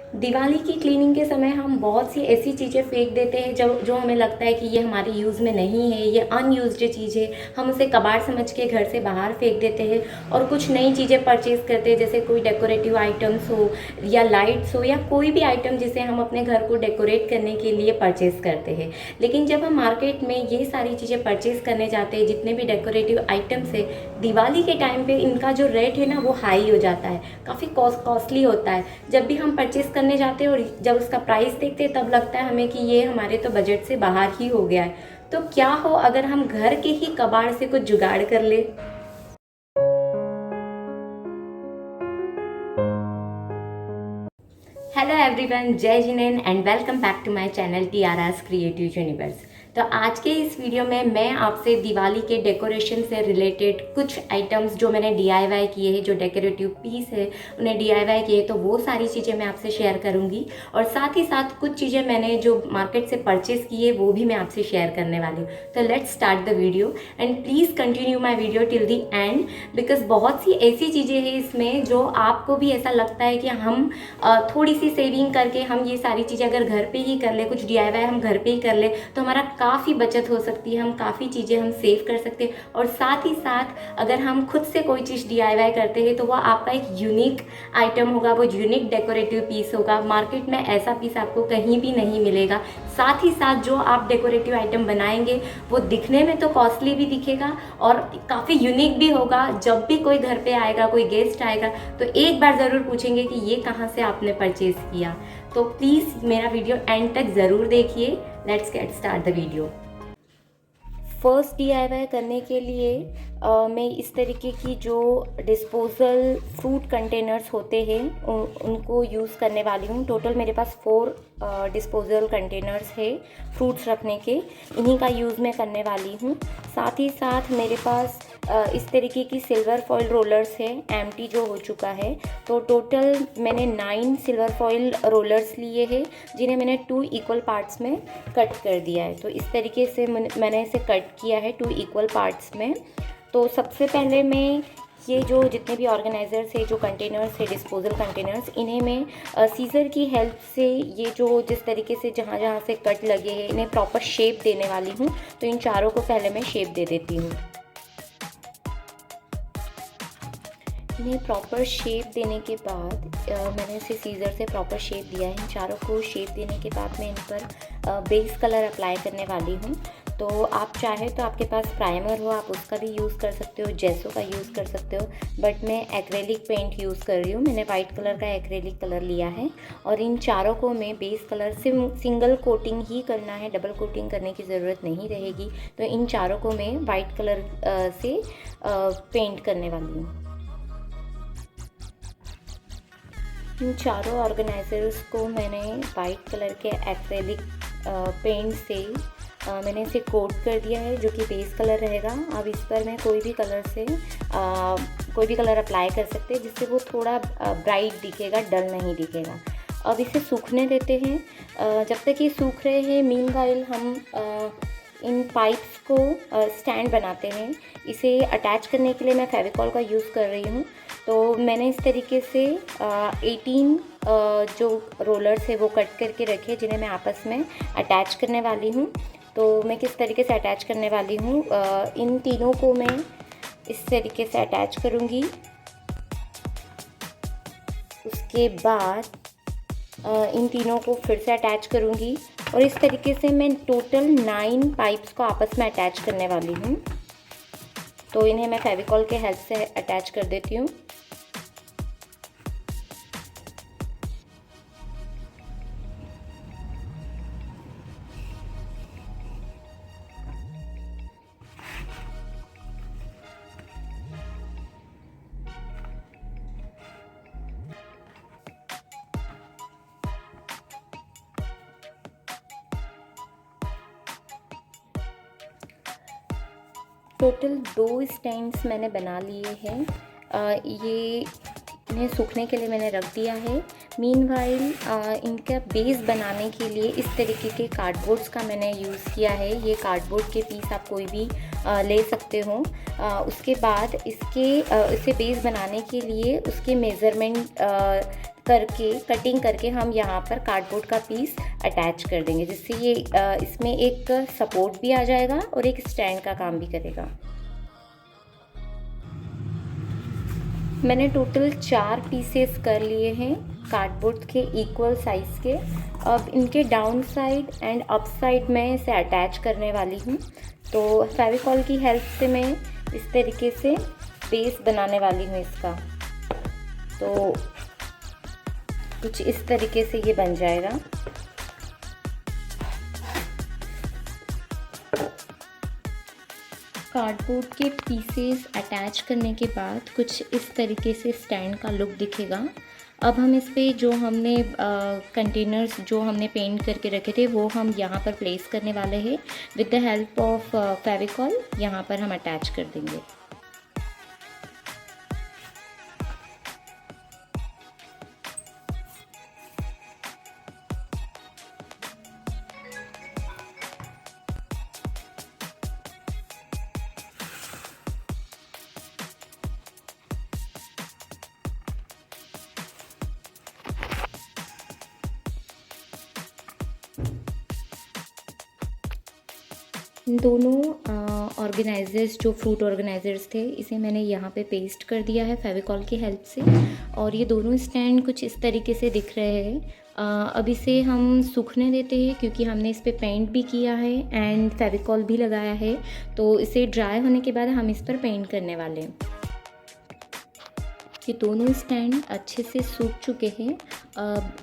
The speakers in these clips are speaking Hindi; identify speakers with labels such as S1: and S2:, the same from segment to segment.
S1: दिवाली की क्लीनिंग के समय हम बहुत सी ऐसी चीज़ें फेंक देते हैं जो हमें लगता है कि ये हमारे यूज़ में नहीं है, ये अनयूज्ड चीज़ है। हम उसे कबाड़ समझ के घर से बाहर फेंक देते हैं और कुछ नई चीज़ें परचेज़ करते हैं, जैसे कोई डेकोरेटिव आइटम्स हो या लाइट्स हो या कोई भी आइटम जिसे हम अपने घर को डेकोरेट करने के लिए परचेज़ करते हैं। लेकिन जब हम मार्केट में ये सारी चीज़ें परचेज़ करने जाते हैं, जितने भी डेकोरेटिव आइटम्स है, दिवाली के टाइम पे इनका जो रेट है ना वो हाई हो जाता है, काफ़ी कॉस्टली होता है। जब भी हम परचेज़ करने जाते हैं और जब उसका प्राइस देखते हैं तब लगता है हमें कि ये हमारे तो बजट से बाहर ही हो गया है। तो क्या हो अगर हम घर के ही कबाड़ से कुछ जुगाड़ कर ले। Hello everyone, Jay Jinen and welcome back to my channel TRS creative universe. तो आज के इस वीडियो में मैं आपसे दिवाली के डेकोरेशन से रिलेटेड कुछ आइटम्स जो मैंने DIY किए हैं, जो डेकोरेटिव पीस है उन्हें DIY किए, तो वो सारी चीज़ें मैं आपसे शेयर करूंगी। और साथ ही साथ कुछ चीज़ें मैंने जो मार्केट से परचेज़ की है वो भी मैं आपसे शेयर करने वाली हूँ। तो let's start the video and please continue my video till the and, because बहुत सी ऐसी चीज़ें हैं इसमें जो आपको भी ऐसा लगता है कि हम थोड़ी सी सेविंग करके हम ये सारी चीज़ें अगर घर पे ही कर ले, कुछ DIY हम घर पे ही कर ले तो हमारा काफ़ी बचत हो सकती है, हम काफ़ी चीज़ें हम सेव कर सकते हैं। और साथ ही साथ अगर हम खुद से कोई चीज़ DIY करते हैं तो वह आपका एक यूनिक आइटम होगा, वो यूनिक डेकोरेटिव पीस होगा। मार्केट में ऐसा पीस आपको कहीं भी नहीं मिलेगा। साथ ही साथ जो आप डेकोरेटिव आइटम बनाएंगे वो दिखने में तो कॉस्टली भी दिखेगा और काफ़ी यूनिक भी होगा। जब भी कोई घर पे आएगा, कोई गेस्ट आएगा, तो एक बार ज़रूर पूछेंगे कि ये कहाँ से आपने परचेज़ किया। तो प्लीज़ मेरा वीडियो एंड तक ज़रूर देखिए। Let's get start the video. First DIY करने के लिए मैं इस तरीके की जो डिस्पोजल फ्रूट कंटेनर्स होते हैं उनको यूज़ करने वाली हूँ। टोटल मेरे पास 4 डिस्पोजल कंटेनर्स है फ्रूट्स रखने के, इन्हीं का यूज़ मैं करने वाली हूँ। साथ ही साथ मेरे पास इस तरीके की सिल्वर फॉयल रोलर्स है, एम्प्टी जो हो चुका है। तो टोटल मैंने 9 सिल्वर फॉयल रोलर्स लिए हैं, जिन्हें मैंने 2 इक्वल पार्ट्स में कट कर दिया है। तो इस तरीके से मैंने इसे कट किया है 2 इक्वल पार्ट्स में। तो सबसे पहले मैं ये जो जितने भी ऑर्गेनाइज़र्स है, जो कंटेनर्स है, डिस्पोजल कंटेनर्स, इन्हें मैं सीज़र की हेल्प से ये जो जिस तरीके से जहाँ जहाँ से कट लगे हैं इन्हें प्रॉपर शेप देने वाली हूँ। तो इन चारों को पहले मैं शेप दे देती हूँ। इन्हें प्रॉपर शेप देने के बाद मैंने इसे सीज़र से प्रॉपर शेप दिया है। इन चारों को शेप देने के बाद मैं इन पर बेस कलर अप्लाई करने वाली हूँ। तो आप चाहे तो आपके पास प्राइमर हो, आप उसका भी यूज़ कर सकते हो, जेसो का यूज़ कर सकते हो, बट मैं एक्रेलिक पेंट यूज़ कर रही हूँ। मैंने वाइट कलर का एक्रेलिक कलर लिया है और इन चारों को मैं बेस कलर से सिंगल कोटिंग ही करना है, डबल कोटिंग करने की ज़रूरत नहीं रहेगी। तो इन चारों को मैं वाइट कलर से पेंट करने वाली हूँ। इन चारों ऑर्गेनाइजर्स को मैंने वाइट कलर के एक्रेलिक पेंट से मैंने इसे कोट कर दिया है, जो कि बेस कलर रहेगा। अब इस पर मैं कोई भी कलर अप्लाई कर सकते हैं, जिससे वो थोड़ा ब्राइट दिखेगा, डल नहीं दिखेगा। अब इसे सूखने देते हैं। जब तक ये सूख रहे हैं, मीनवाइल हम इन पाइप्स को स्टैंड बनाते हैं। इसे अटैच करने के लिए मैं फेविकॉल का यूज़ कर रही हूँ। तो मैंने इस तरीके से 18 जो रोलर्स है वो कट करके रखे, जिन्हें मैं आपस में अटैच करने वाली हूँ। तो मैं किस तरीके से अटैच करने वाली हूँ, इन तीनों को मैं इस तरीके से अटैच करूँगी। उसके बाद इन तीनों को फिर से अटैच करूँगी और इस तरीके से मैं टोटल 9 पाइप्स को आपस में अटैच करने वाली हूँ। तो इन्हें मैं फेविकॉल के हेल्प से अटैच कर देती हूँ। टोटल 2 स्टैंड्स मैंने बना लिए हैं। ये इन्हें सूखने के लिए मैंने रख दिया है। मीनवाइल इनका बेस बनाने के लिए इस तरीके के कार्डबोर्ड्स का मैंने यूज़ किया है। ये कार्डबोर्ड के पीस आप कोई भी ले सकते हो। उसके बाद इसे बेस बनाने के लिए उसके मेज़रमेंट करके कटिंग करके हम यहाँ पर कार्डबोर्ड का पीस अटैच कर देंगे, जिससे ये इसमें एक सपोर्ट भी आ जाएगा और एक स्टैंड का काम भी करेगा। मैंने टोटल 4 पीसेस कर लिए हैं कार्डबोर्ड के इक्वल साइज़ के। अब इनके down side and up side मैं इसे अटैच करने वाली हूँ। तो फेविकॉल की हेल्प से मैं इस तरीके से बेस बनाने वाली हूँ इसका। तो कुछ इस तरीके से ये बन जाएगा। कार्डबोर्ड के पीसेस अटैच करने के बाद कुछ इस तरीके से स्टैंड का लुक दिखेगा। अब हम इस पे जो हमने कंटेनर्स जो हमने पेंट करके रखे थे वो हम यहाँ पर प्लेस करने वाले हैं। With the help of Fevicol यहाँ पर हम अटैच कर देंगे। दोनों ऑर्गेनाइजर्स जो फ्रूट ऑर्गेनाइजर्स थे इसे मैंने यहाँ पे पेस्ट कर दिया है फेविकॉल की हेल्प से। और ये दोनों स्टैंड कुछ इस तरीके से दिख रहे हैं। अब इसे हम सूखने देते हैं क्योंकि हमने इस पे पेंट भी किया है एंड फेविकॉल भी लगाया है। तो इसे ड्राई होने के बाद हम इस पर पेंट करने वाले हैं। ये दोनों स्टैंड अच्छे से सूख चुके हैं।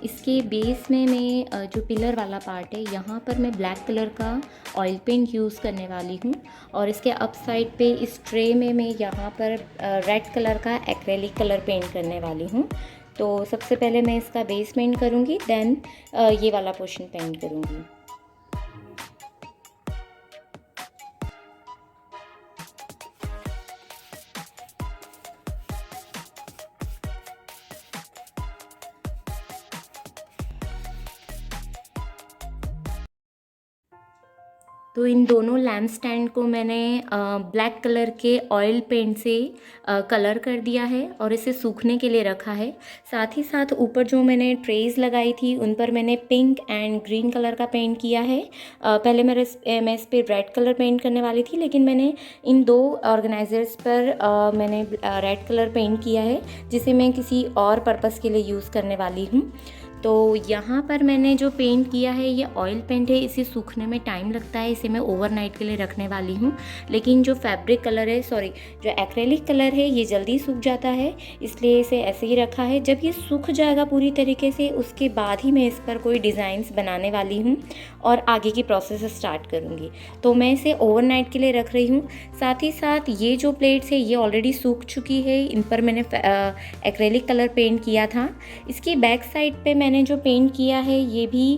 S1: इसके बेस में मैं जो पिलर वाला पार्ट है यहाँ पर मैं ब्लैक कलर का ऑयल पेंट यूज़ करने वाली हूँ। और इसके अप साइड पे इस ट्रे में मैं यहाँ पर रेड कलर का एक्रेलिक कलर पेंट करने वाली हूँ। तो सबसे पहले मैं इसका बेस पेंट करूँगी, देन ये वाला पोर्शन पेंट करूँगी। तो इन दोनों लैम्प स्टैंड को मैंने ब्लैक कलर के ऑयल पेंट से कलर कर दिया है और इसे सूखने के लिए रखा है। साथ ही साथ ऊपर जो मैंने ट्रेज लगाई थी उन पर मैंने पिंक एंड ग्रीन कलर का पेंट किया है। पहले मैं इस पर रेड कलर पेंट करने वाली थी, लेकिन मैंने इन दो ऑर्गेनाइजर्स पर मैंने रेड कलर पेंट किया है, जिसे मैं किसी और पर्पज़ के लिए यूज़ करने वाली हूँ। तो यहाँ पर मैंने जो पेंट किया है ये ऑयल पेंट है, इसे सूखने में टाइम लगता है, इसे मैं ओवरनाइट के लिए रखने वाली हूँ। लेकिन जो फैब्रिक कलर है जो एक्रेलिक कलर है ये जल्दी सूख जाता है, इसलिए इसे ऐसे ही रखा है। जब ये सूख जाएगा पूरी तरीके से उसके बाद ही मैं इस पर कोई डिज़ाइंस बनाने वाली हूँ और आगे की प्रोसेस स्टार्ट करूँगी। तो मैं इसे ओवरनाइट के लिए रख रही हूँ। साथ ही साथ ये जो प्लेट्स है ये ऑलरेडी सूख चुकी है, इन पर मैंने एक्रेलिक कलर पेंट किया था। इसकी बैक साइड पे मैंने जो पेंट किया है ये भी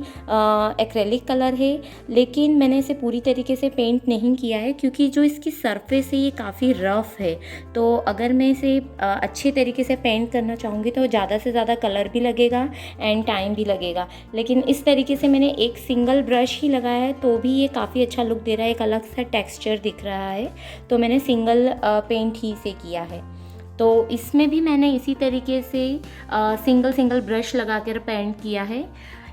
S1: एक्रेलिक कलर है, लेकिन मैंने इसे पूरी तरीके से पेंट नहीं किया है क्योंकि जो इसकी सरफेस है ये काफ़ी रफ़ है। तो अगर मैं इसे अच्छे तरीके से पेंट करना चाहूँगी तो ज़्यादा से ज़्यादा कलर भी लगेगा एंड टाइम भी लगेगा। लेकिन इस तरीके से मैंने एक सिंगल ब्रश ही लगाया है तो भी ये काफ़ी अच्छा लुक दे रहा है, एक अलग सा टेक्सचर दिख रहा है। तो मैंने सिंगल पेंट ही से किया है। तो इसमें भी मैंने इसी तरीके से सिंगल ब्रश लगा कर पेंट किया है।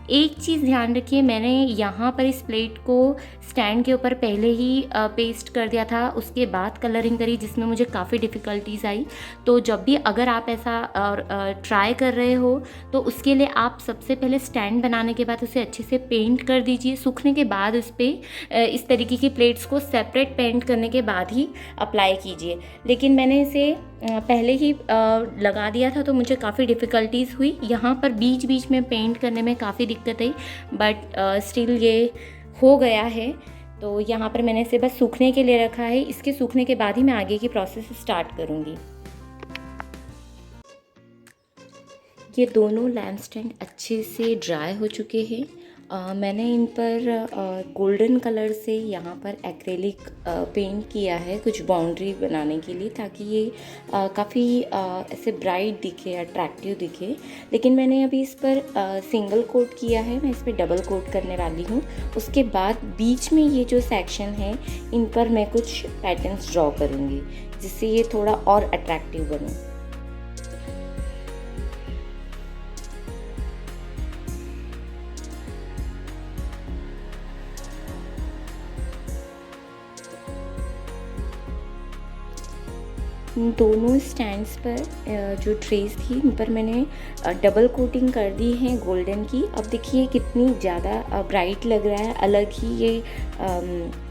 S1: एक चीज़ ध्यान रखिए, मैंने यहाँ पर इस प्लेट को स्टैंड के ऊपर पहले ही पेस्ट कर दिया था, उसके बाद कलरिंग करी, जिसमें मुझे काफ़ी डिफ़िकल्टीज़ आई। तो जब भी अगर आप ऐसा ट्राई कर रहे हो तो उसके लिए आप सबसे पहले स्टैंड बनाने के बाद उसे अच्छे से पेंट कर दीजिए। सूखने के बाद उस पर इस तरीके की प्लेट्स को सेपरेट पेंट करने के बाद ही अप्लाई कीजिए। लेकिन मैंने इसे पहले ही लगा दिया था तो मुझे काफ़ी डिफ़िकल्टीज़ हुई। यहाँ पर बीच बीच में पेंट करने में काफ़ी दिक्कत आई, बट स्टिल ये हो गया है। तो यहाँ पर मैंने इसे बस सूखने के लिए रखा है। इसके सूखने के बाद ही मैं आगे की प्रोसेस स्टार्ट करूँगी। ये दोनों लैम्प स्टैंड अच्छे से ड्राई हो चुके हैं। मैंने इन पर गोल्डन कलर से यहाँ पर एक्रेलिक पेंट किया है कुछ बाउंड्री बनाने के लिए, ताकि ये काफ़ी ऐसे ब्राइट दिखे, अट्रैक्टिव दिखे। लेकिन मैंने अभी इस पर सिंगल कोट किया है, मैं इस पर डबल कोट करने वाली हूँ। उसके बाद बीच में ये जो सेक्शन है इन पर मैं कुछ पैटर्न्स ड्रॉ करूँगी जिससे ये थोड़ा और अट्रैक्टिव बने। दोनों स्टैंड्स पर जो ट्रेस थी उन पर मैंने डबल कोटिंग कर दी है गोल्डन की। अब देखिए कितनी ज़्यादा ब्राइट लग रहा है, अलग ही ये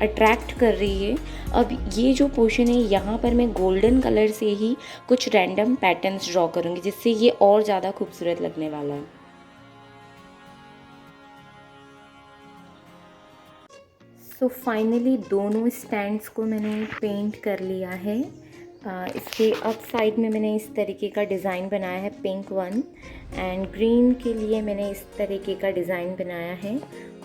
S1: अट्रैक्ट कर रही है। अब ये जो पोर्शन है यहाँ पर मैं गोल्डन कलर से ही कुछ रैंडम पैटर्न्स ड्रॉ करूँगी, जिससे ये और ज़्यादा खूबसूरत लगने वाला है। सो फाइनली दोनों स्टैंड्स को मैंने पेंट कर लिया है। इसके अप साइड में मैंने इस तरीके का डिज़ाइन बनाया है, पिंक वन, एंड ग्रीन के लिए मैंने इस तरीके का डिज़ाइन बनाया है।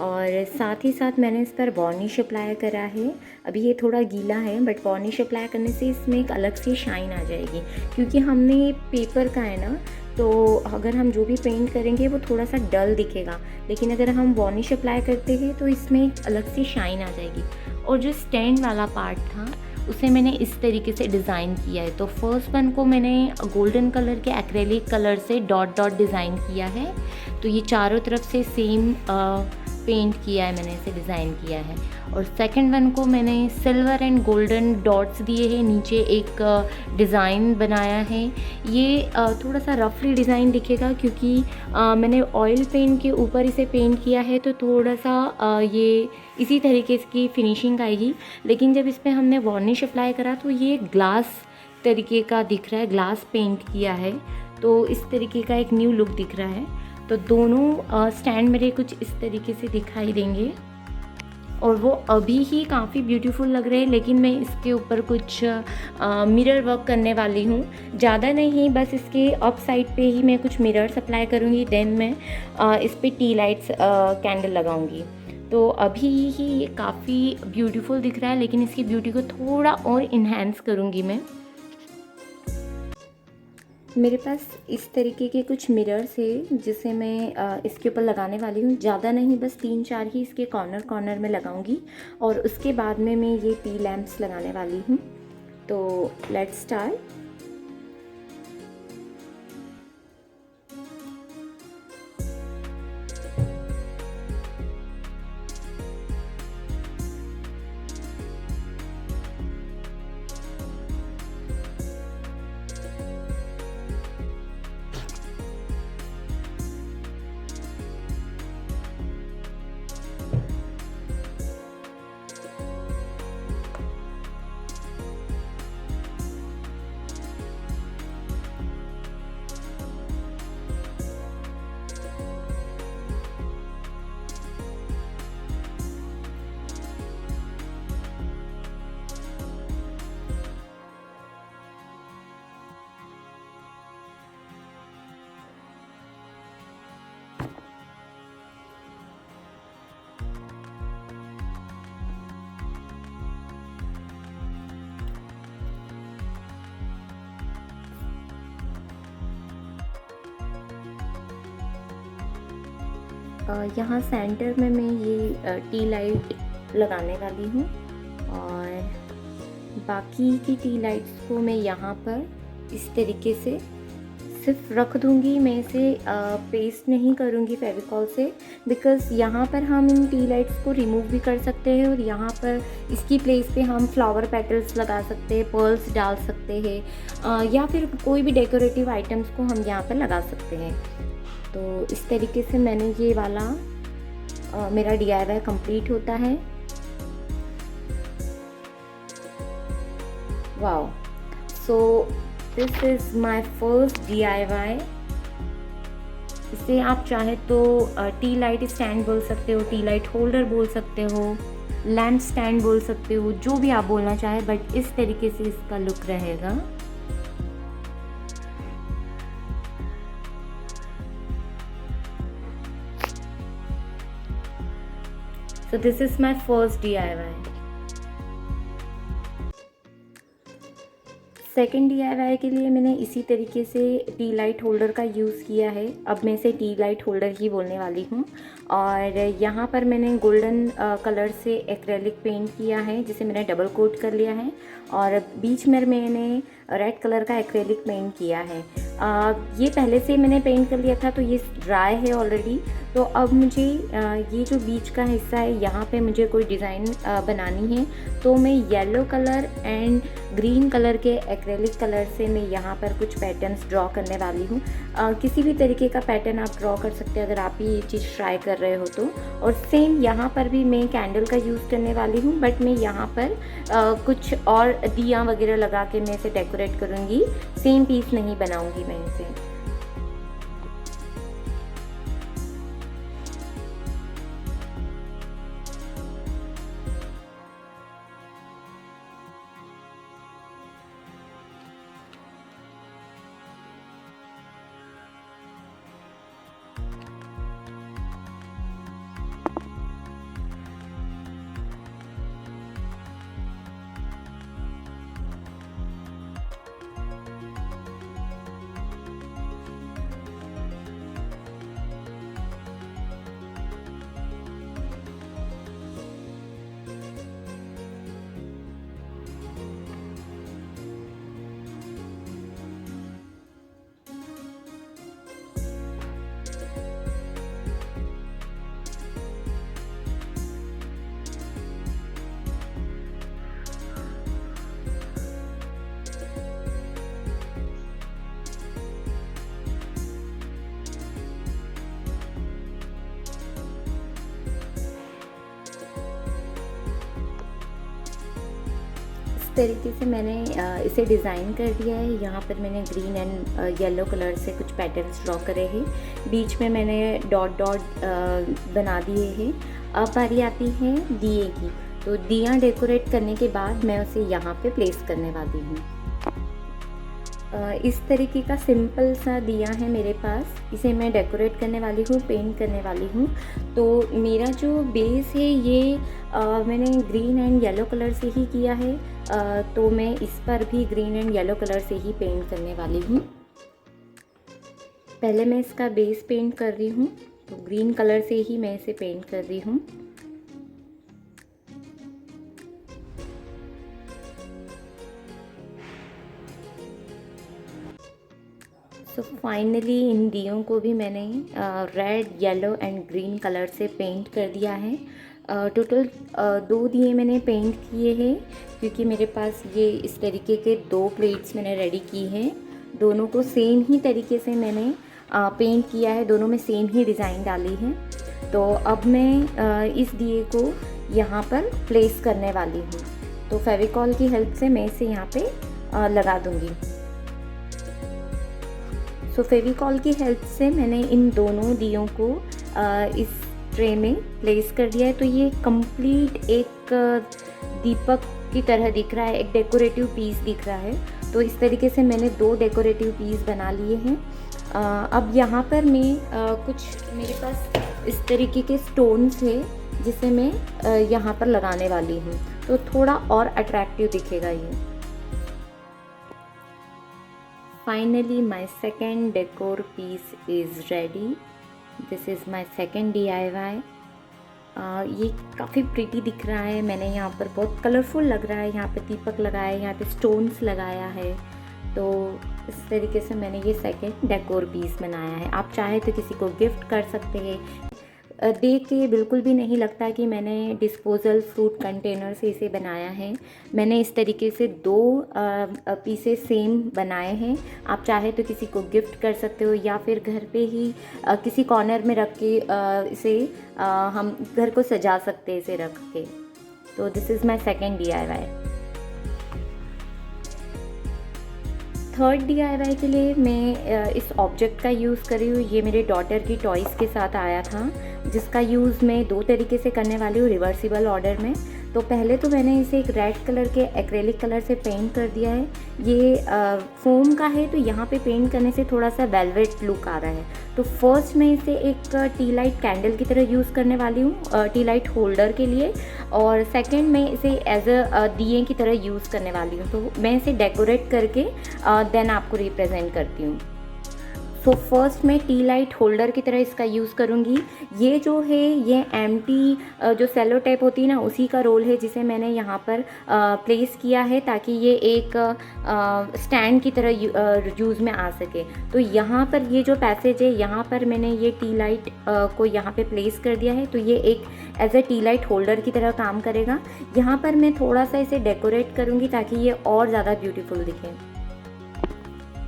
S1: और साथ ही साथ मैंने इस पर वार्निश अप्लाई करा है। अभी ये थोड़ा गीला है, बट वार्निश अप्लाई करने से इसमें एक अलग सी शाइन आ जाएगी, क्योंकि हमने पेपर का है ना, तो अगर हम जो भी पेंट करेंगे वो थोड़ा सा डल दिखेगा, लेकिन अगर हम वार्निश अप्लाई करते हैं तो इसमें एक अलग सी शाइन आ जाएगी। और जो स्टैंड वाला पार्ट था उसे मैंने इस तरीके से डिज़ाइन किया है। तो फर्स्ट वन को मैंने गोल्डन कलर के एक्रेलिक कलर से डॉट डॉट डिज़ाइन किया है। तो ये चारों तरफ से सेम पेंट किया है, मैंने इसे डिज़ाइन किया है। और सेकंड वन को मैंने सिल्वर एंड गोल्डन डॉट्स दिए हैं, नीचे एक डिज़ाइन बनाया है। ये थोड़ा सा रफली डिज़ाइन दिखेगा, क्योंकि मैंने ऑयल पेंट के ऊपर इसे पेंट किया है, तो थोड़ा सा ये इसी तरीके की फिनिशिंग आएगी। लेकिन जब इस पर हमने वार्निश अप्लाई करा तो ये ग्लास तरीके का दिख रहा है, ग्लास पेंट किया है, तो इस तरीके का एक न्यू लुक दिख रहा है। तो दोनों स्टैंड मेरे कुछ इस तरीके से दिखाई देंगे, और वो अभी ही काफ़ी ब्यूटीफुल लग रहे हैं। लेकिन मैं इसके ऊपर कुछ मिरर वर्क करने वाली हूँ, ज़्यादा नहीं, बस इसके अप साइड पे ही मैं कुछ मिरर्स अप्लाई करूँगी, देन मैं इस पर टी लाइट्स कैंडल लगाऊँगी। तो अभी ही ये काफ़ी ब्यूटीफुल दिख रहा है, लेकिन इसकी ब्यूटी को थोड़ा और इन्हेंस करूँगी मैं। मेरे पास इस तरीके के कुछ मिरर्स है, जिसे मैं इसके ऊपर लगाने वाली हूँ। ज़्यादा नहीं, बस 3-4 ही इसके कॉर्नर कॉर्नर में लगाऊंगी, और उसके बाद में मैं ये टी लैम्प्स लगाने वाली हूँ। तो लेट्स स्टार्ट। यहाँ सेंटर में मैं ये टी लाइट लगाने वाली हूँ, और बाकी की टी लाइट्स को मैं यहाँ पर इस तरीके से सिर्फ रख दूँगी। मैं इसे पेस्ट नहीं करूँगी फेविकॉल से, बिकॉज़ यहाँ पर हम इन टी लाइट्स को रिमूव भी कर सकते हैं, और यहाँ पर इसकी प्लेस पे हम फ्लावर पेटल्स लगा सकते हैं, पर्ल्स डाल सकते हैं, या फिर कोई भी डेकोरेटिव आइटम्स को हम यहाँ पर लगा सकते हैं। तो इस तरीके से मैंने ये वाला मेरा DIY कंप्लीट होता है। Wow, so this is my first DIY। इसे आप चाहे तो टी लाइट स्टैंड बोल सकते हो, टी लाइट होल्डर बोल सकते हो, लैम्प स्टैंड बोल सकते हो, जो भी आप बोलना चाहे, बट इस तरीके से इसका लुक रहेगा। So this is my first DIY. Second DIY के लिए मैंने इसी तरीके से टी लाइट होल्डर का यूज़ किया है। अब मैं इसे टी लाइट होल्डर ही बोलने वाली हूँ। और यहाँ पर मैंने गोल्डन कलर से एक्रेलिक पेंट किया है, जिसे मैंने डबल कोट कर लिया है, और बीच में मैंने रेड कलर का एक्रेलिक पेंट किया है। ये पहले से मैंने पेंट कर लिया था तो ये ड्राई है ऑलरेडी। तो अब मुझे ये जो बीच का हिस्सा है यहाँ पे मुझे कोई डिज़ाइन बनानी है, तो मैं yellow colour and green colour के एक्रेलिक कलर से मैं यहाँ पर कुछ पैटर्न्स ड्रॉ करने वाली हूँ। किसी भी तरीके का पैटर्न आप ड्रॉ कर सकते हैं अगर आप ये चीज़ ट्राई कर रहे हो तो। और सेम यहाँ पर भी मैं कैंडल का यूज़ करने वाली हूँ, बट मैं यहाँ पर कुछ और दिया वगैरह लगा के मैं इसे डेकोरेट करूँगी। सेम पीस नहीं बनाऊँगी मैं इसे। तरीके से मैंने इसे डिज़ाइन कर दिया है। यहाँ पर मैंने ग्रीन एंड येलो कलर से कुछ पैटर्न्स ड्रॉ करे हैं। बीच में मैंने डॉट डॉट बना दिए हैं। अब बारी आती है दिए की, तो दिया डेकोरेट करने के बाद मैं उसे यहाँ पे प्लेस करने वाली हूँ। इस तरीके का सिंपल सा दिया है मेरे पास, इसे मैं डेकोरेट करने वाली हूँ, पेंट करने वाली हूँ। तो मेरा जो बेस है ये मैंने ग्रीन एंड येलो कलर से ही किया है, तो मैं इस पर भी ग्रीन एंड येलो कलर से ही पेंट करने वाली हूँ। पहले मैं इसका बेस पेंट कर रही हूँ, तो ग्रीन कलर से ही मैं इसे पेंट कर रही हूँ। तो फाइनली इन दियों को भी मैंने red, yellow and green colour से पेंट कर दिया है। टोटल 2 दिए मैंने पेंट किए हैं, क्योंकि मेरे पास ये इस तरीके के 2 प्लेट्स मैंने रेडी की हैं। दोनों को सेम ही तरीके से मैंने पेंट किया है, दोनों में सेम ही डिज़ाइन डाली है। तो अब मैं इस दिए को यहाँ पर प्लेस करने वाली हूँ। तो फेविकॉल की हेल्प से मैं इसे यहाँ पे लगा दूँगी। तो फेविकॉल की हेल्प से मैंने इन दोनों दियों को इस ट्रे में प्लेस कर दिया है। तो ये कंप्लीट एक दीपक की तरह दिख रहा है, एक डेकोरेटिव पीस दिख रहा है। तो इस तरीके से मैंने 2 डेकोरेटिव पीस बना लिए हैं। अब यहाँ पर मैं कुछ मेरे पास इस तरीके के स्टोन्स है जिसे मैं यहाँ पर लगाने वाली हूँ, तो थोड़ा और अट्रैक्टिव दिखेगा ये। Finally my second decor piece is ready. This is my second DIY. ये काफ़ी प्रिटी दिख रहा है। मैंने यहाँ पर बहुत कलरफुल लग रहा है, यहाँ पे दीपक लगाया है, यहाँ पे स्टोन्स लगाया है। तो इस तरीके से मैंने ये सेकंड डेकोर पीस बनाया है। आप चाहे तो किसी को गिफ्ट कर सकते हैं। देख के बिल्कुल भी नहीं लगता कि मैंने डिस्पोजल फ्रूट कंटेनर से इसे बनाया है। मैंने इस तरीके से 2 पीसेस सेम बनाए हैं। आप चाहे तो किसी को गिफ्ट कर सकते हो, या फिर घर पे ही किसी कॉर्नर में रख के इसे हम घर को सजा सकते हैं इसे रख के। तो this is my second DIY। Third DIY के लिए मैं इस ऑब्जेक्ट का यूज़ कर रही हूँ। ये मेरे डॉटर की टॉयज़ के साथ आया था, जिसका यूज़ मैं 2 तरीके से करने वाली हूँ रिवर्सिबल ऑर्डर में। तो पहले तो मैंने इसे एक रेड कलर के एक्रेलिक कलर से पेंट कर दिया है। ये फोम का है, तो यहाँ पे पेंट करने से थोड़ा सा वेलवेट लुक आ रहा है। तो फर्स्ट मैं इसे एक टी लाइट कैंडल की तरह यूज़ करने वाली हूँ, टी लाइट होल्डर के लिए। और सेकंड मैं इसे एज अ दिए की तरह यूज़ करने वाली हूँ। तो मैं इसे डेकोरेट करके देन आपको रिप्रेजेंट करती हूँ। तो फर्स्ट मैं टी लाइट होल्डर की तरह इसका यूज़ करूँगी। ये जो है ये एम्प्टी जो सेलो टेप होती है ना, उसी का रोल है जिसे मैंने यहाँ पर प्लेस किया है ताकि ये एक स्टैंड की तरह यूज़ में आ सके। तो यहाँ पर ये जो पैसेज है, यहाँ पर मैंने ये टी लाइट को यहाँ पे प्लेस कर दिया है, तो ये एक as a tea light holder की तरह काम करेगा। यहाँ पर मैं थोड़ा सा इसे डेकोरेट करूँगी ताकि ये और ज़्यादा ब्यूटीफुल दिखे।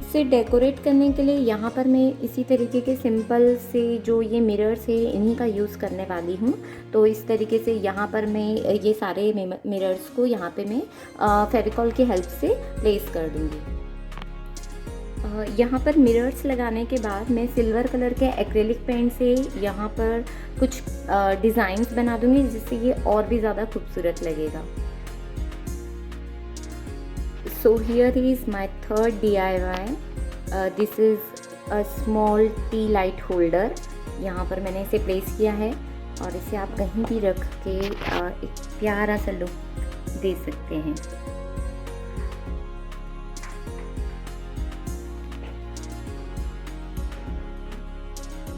S1: इसे डेकोरेट करने के लिए यहाँ पर मैं इसी तरीके के सिंपल से जो ये मिरर्स है इन्हीं का यूज़ करने वाली हूँ। तो इस तरीके से यहाँ पर मैं ये सारे मिरर्स को यहाँ पे मैं फेविकॉल की हेल्प से प्लेस कर दूँगी। यहाँ पर मिरर्स लगाने के बाद मैं सिल्वर कलर के एक्रेलिक पेंट से यहाँ पर कुछ डिज़ाइंस बना दूँगी जिससे ये और भी ज़्यादा खूबसूरत लगेगा। So here is my third DIY. This is a small tea light holder. यहाँ पर मैंने इसे प्लेस किया है और इसे आप कहीं भी रख के एक प्यारा सा लुक दे सकते हैं।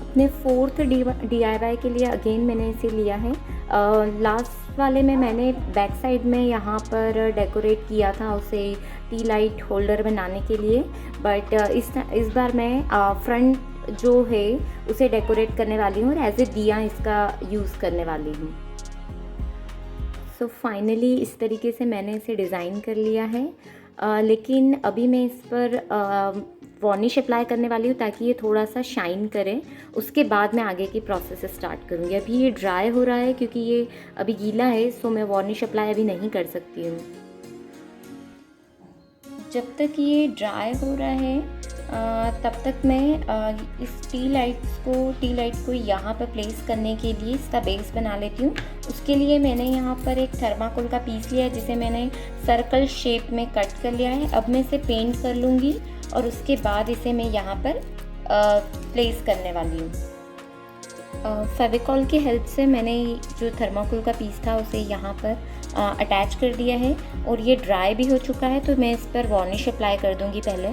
S1: अपने फोर्थ DIY के लिए अगेन मैंने इसे लिया है। लास्ट वाले में मैंने बैक साइड में यहाँ पर डेकोरेट किया था उसे टी लाइट होल्डर बनाने के लिए, बट इस बार मैं फ्रंट जो है उसे डेकोरेट करने वाली हूँ और एज ए दिया इसका यूज़ करने वाली हूँ। सो फाइनली इस तरीके से मैंने इसे डिज़ाइन कर लिया है, लेकिन अभी मैं इस पर वार्निश अप्लाई करने वाली हूँ ताकि ये थोड़ा सा शाइन करे। उसके बाद मैं आगे की प्रोसेस स्टार्ट करूँगी। अभी ये ड्राई हो रहा है क्योंकि ये अभी गीला है, सो मैं वार्निश अप्लाई अभी नहीं कर सकती हूँ। जब तक ये ड्राई हो रहा है तब तक मैं इस टी लाइट को यहाँ पर प्लेस करने के लिए इसका बेस बना लेती हूँ। उसके लिए मैंने यहाँ पर एक थर्माकोल का पीस लिया है जिसे मैंने सर्कल शेप में कट कर लिया है। अब मैं इसे पेंट कर लूँगी और उसके बाद इसे मैं यहाँ पर प्लेस करने वाली हूँ। फेविकॉल की हेल्प से मैंने जो थर्माकोल का पीस था उसे यहाँ पर अटैच कर दिया है और ये ड्राई भी हो चुका है, तो मैं इस पर वार्निश अप्लाई कर दूँगी। पहले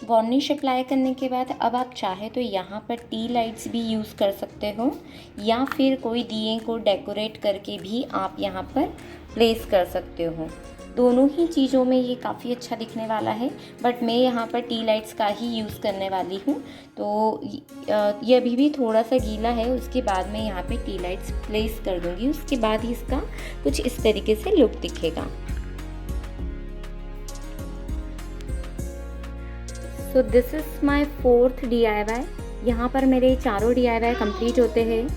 S1: वार्निश अप्लाई करने के बाद अब आप चाहे तो यहाँ पर टी लाइट्स भी यूज़ कर सकते हो या फिर कोई दिए को डेकोरेट करके भी आप यहाँ पर प्लेस कर सकते हो। दोनों ही चीज़ों में ये काफ़ी अच्छा दिखने वाला है, बट मैं यहाँ पर टी लाइट्स का ही यूज़ करने वाली हूँ। तो ये अभी भी थोड़ा सा गीला है, उसके बाद मैं यहाँ पे टी लाइट्स प्लेस कर दूँगी। उसके बाद ही इसका कुछ इस तरीके से लुक दिखेगा। So this is my fourth DIY। यहाँ पर मेरे चारों DIY कंप्लीट होते हैं।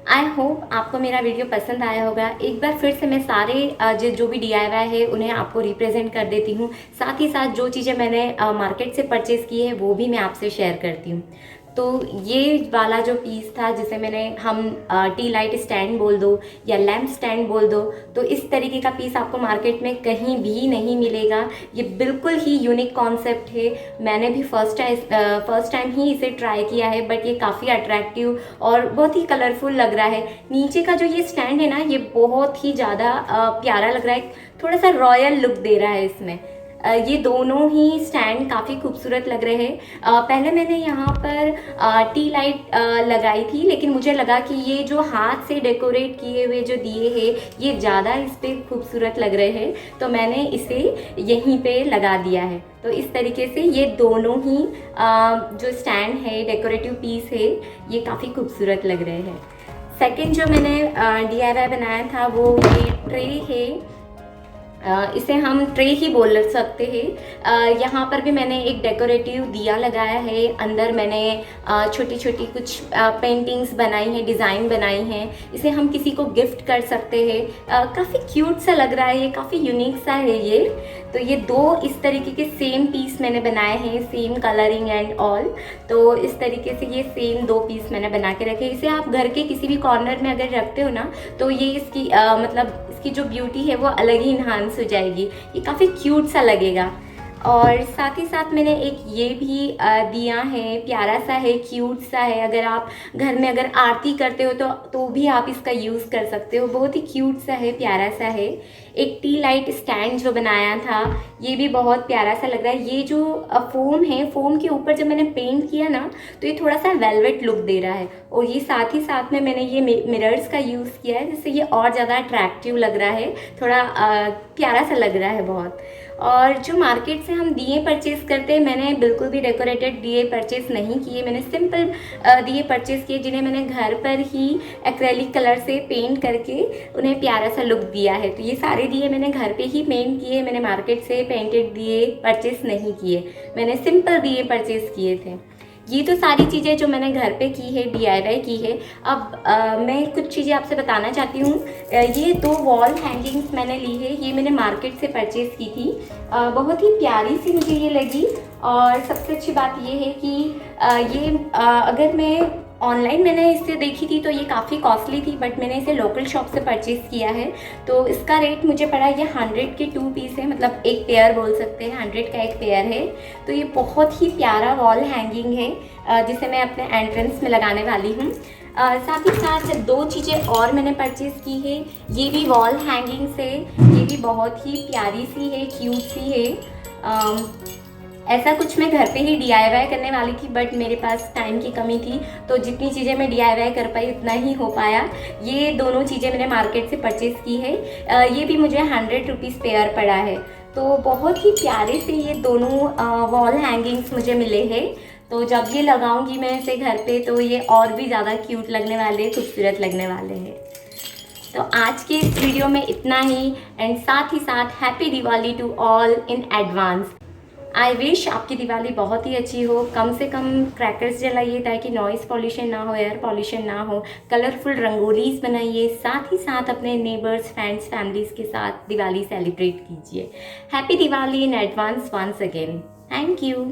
S1: आई होप आपको मेरा वीडियो पसंद आया होगा। एक बार फिर से मैं सारे जो भी DIY है उन्हें आपको रिप्रेजेंट कर देती हूँ। साथ ही साथ जो चीज़ें मैंने मार्केट से परचेज़ की है वो भी मैं आपसे शेयर करती हूँ। तो ये वाला जो पीस था जिसे हम टी लाइट स्टैंड बोल दो या लैम्प स्टैंड बोल दो, तो इस तरीके का पीस आपको मार्केट में कहीं भी नहीं मिलेगा। ये बिल्कुल ही यूनिक कॉन्सेप्ट है। मैंने भी फर्स्ट टाइम ही इसे ट्राई किया है, बट ये काफ़ी अट्रैक्टिव और बहुत ही कलरफुल लग रहा है। नीचे का जो ये स्टैंड है ना, ये बहुत ही ज़्यादा प्यारा लग रहा है, थोड़ा सा रॉयल लुक दे रहा है इसमें। ये दोनों ही स्टैंड काफ़ी खूबसूरत लग रहे हैं। पहले मैंने यहाँ पर टी लाइट लगाई थी, लेकिन मुझे लगा कि ये जो हाथ से डेकोरेट किए हुए जो दिए हैं ये ज़्यादा इस पर खूबसूरत लग रहे हैं, तो मैंने इसे यहीं पे लगा दिया है। तो इस तरीके से ये दोनों ही जो स्टैंड है, डेकोरेटिव पीस है, ये काफ़ी खूबसूरत लग रहे हैं। सेकंड जो मैंने DIY बनाया था वो ये ट्रे है। इसे हम ट्रे ही बोल सकते हैं। यहाँ पर भी मैंने एक डेकोरेटिव दिया लगाया है। अंदर मैंने छोटी छोटी कुछ पेंटिंग्स बनाई हैं, डिज़ाइन बनाई हैं। इसे हम किसी को गिफ्ट कर सकते हैं। काफ़ी क्यूट सा लग रहा है, ये काफ़ी यूनिक सा है ये। तो ये दो इस तरीके के सेम पीस मैंने बनाए हैं, सेम कलरिंग एंड ऑल। तो इस तरीके से ये सेम दो पीस मैंने बना के रखे। इसे आप घर के किसी भी कॉर्नर में अगर रखते हो ना, तो ये इसकी मतलब इसकी जो ब्यूटी है वो अलग ही इन्हांस हो जाएगी। ये काफ़ी क्यूट सा लगेगा। और साथ ही साथ मैंने एक ये भी दिया है, प्यारा सा है, क्यूट सा है। अगर आप घर में अगर आरती करते हो तो भी आप इसका यूज़ कर सकते हो। बहुत ही क्यूट सा है, प्यारा सा है। एक टी लाइट स्टैंड जो बनाया था ये भी बहुत प्यारा सा लग रहा है। ये जो फोम है, फोम के ऊपर जब मैंने पेंट किया ना तो ये थोड़ा सा वेलवेट लुक दे रहा है। और ये साथ ही साथ में मैंने ये मिरर्स का यूज़ किया है, जिससे ये और ज़्यादा अट्रैक्टिव लग रहा है, थोड़ा प्यारा सा लग रहा है बहुत। और जो मार्केट से हम दिए परचेज़ करते हैं, मैंने बिल्कुल भी डेकोरेटेड दिए परचेज़ नहीं किए। मैंने सिंपल दिए परचेज़ किए, जिन्हें मैंने घर पर ही एक्रेलिक कलर से पेंट करके उन्हें प्यारा सा लुक दिया है। तो ये सारे दिए मैंने घर पे ही पेंट किए, मैंने मार्केट से पेंटेड दिए परचेज़ नहीं किए, मैंने सिंपल दिए परचेज़ किए थे। ये तो सारी चीज़ें जो मैंने घर पे की है, DIY की है। अब मैं कुछ चीज़ें आपसे बताना चाहती हूँ। ये 2 वॉल हैंगिंग्स मैंने ली है, ये मैंने मार्केट से परचेज़ की थी। बहुत ही प्यारी सी मुझे ये लगी। और सबसे अच्छी बात ये है कि ये अगर मैं ऑनलाइन मैंने इसे देखी थी तो ये काफ़ी कॉस्टली थी, बट मैंने इसे लोकल शॉप से परचेज़ किया है तो इसका रेट मुझे पड़ा, ये 100 के 2 पीस है, मतलब एक पेयर बोल सकते हैं, 100 का एक पेयर है। तो ये बहुत ही प्यारा वॉल हैंगिंग है जिसे मैं अपने एंट्रेंस में लगाने वाली हूँ। साथ ही साथ 2 चीज़ें और मैंने परचेज़ की है, ये भी वॉल हैंगिंग से, ये भी बहुत ही प्यारी सी है, क्यूट सी है। ऐसा कुछ मैं घर पे ही DIY करने वाली थी, बट मेरे पास टाइम की कमी थी, तो जितनी चीज़ें मैं DIY कर पाई उतना ही हो पाया। ये दोनों चीज़ें मैंने मार्केट से परचेज़ की है। ये भी मुझे 100 रुपीज़ पेयर पड़ा है। तो बहुत ही प्यारे से ये दोनों वॉल हैंगिंग्स मुझे मिले हैं। तो जब ये लगाऊंगी मैं इसे घर पे तो ये और भी ज़्यादा क्यूट लगने वाले, खूबसूरत लगने वाले हैं। तो आज के इस वीडियो में इतना ही, एंड साथ ही साथ happy Diwali to all in advance. I wish आपकी दिवाली बहुत ही अच्छी हो। कम से कम क्रैकर्स जलाइए ताकि नॉइज़ पॉल्यूशन ना हो, एयर पॉल्यूशन ना हो। कलरफुल रंगोलीज बनाइए, साथ ही साथ अपने नेबर्स, फ्रेंड्स, फैमिलीज़ के साथ दिवाली सेलिब्रेट कीजिए। Happy Diwali in advance once again. Thank you.